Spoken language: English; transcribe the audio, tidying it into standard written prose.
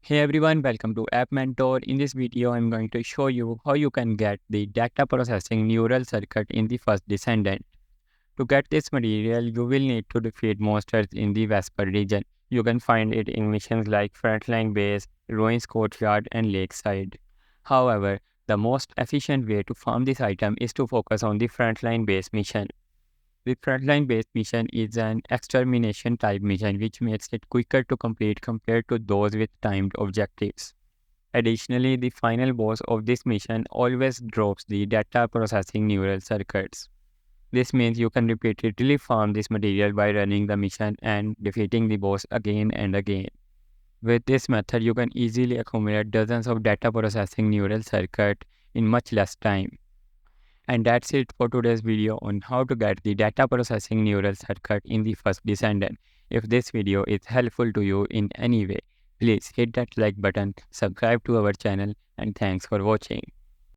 Hey everyone, welcome to App Mentor. In this video, I'm going to show you how you can get the data processing neural circuit in the First Descendant. To get this material, you will need to defeat monsters in the Vesper region. You can find it in missions like Frontline Base, Ruins Courtyard, and Lakeside. However, the most efficient way to farm this item is to focus on the Frontline Base mission. The frontline based mission is an extermination type mission which makes it quicker to complete compared to those with timed objectives. Additionally, the final boss of this mission always drops the data processing neural circuits. This means you can repeatedly farm this material by running the mission and defeating the boss again and again. With this method, you can easily accumulate dozens of data processing neural circuits in much less time. And that's it for today's video on how to get the data processing neural circuit in the First Descendant. If this video is helpful to you in any way, please hit that like button, subscribe to our channel, and thanks for watching.